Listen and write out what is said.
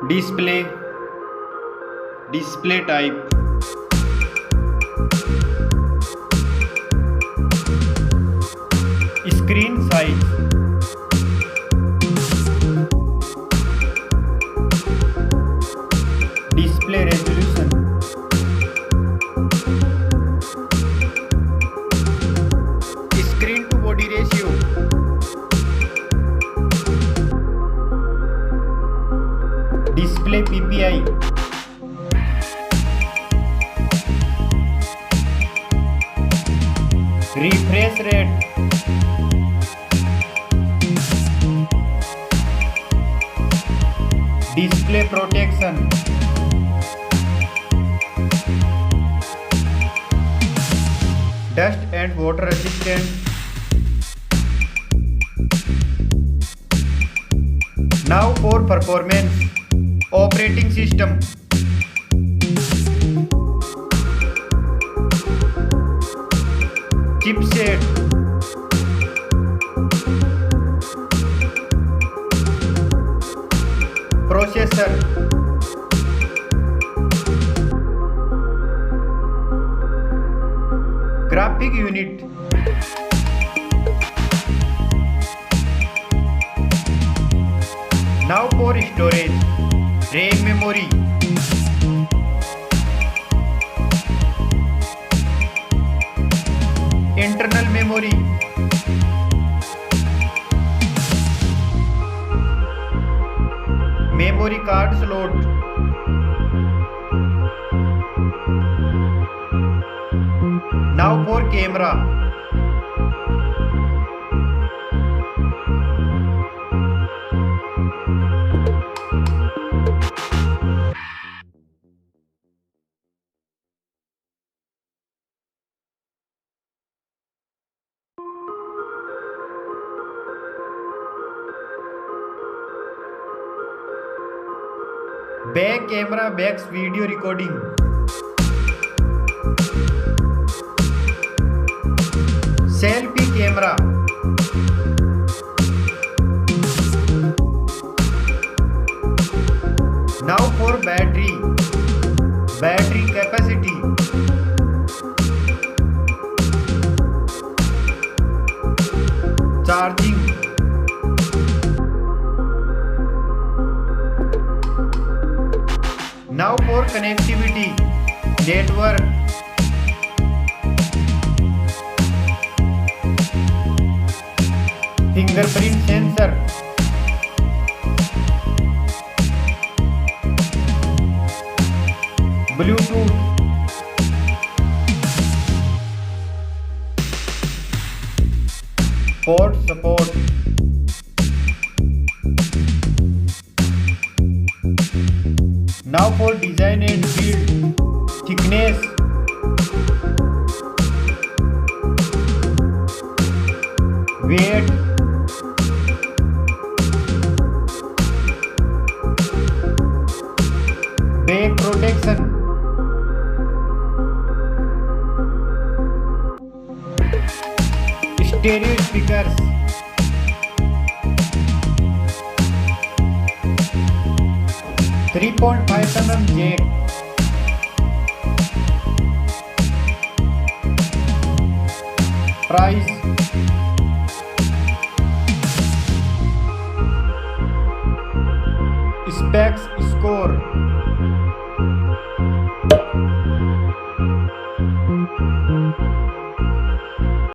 display type, screen size, display resolution, screen to body ratio, display PPI, refresh rate, display protection, dust and water resistant. Now for performance, operating system, chipset, processor, graphic unit, now for storage, RAM memory, internal memory, memory card slot, now for camera, back camera backs video recording, selfie camera, now for battery capacity, charging, now for connectivity, network, fingerprint sensor, Bluetooth, port support, now for design and build, thickness, weight, back protection, stereo speakers, .5mm jack, price, specs, score,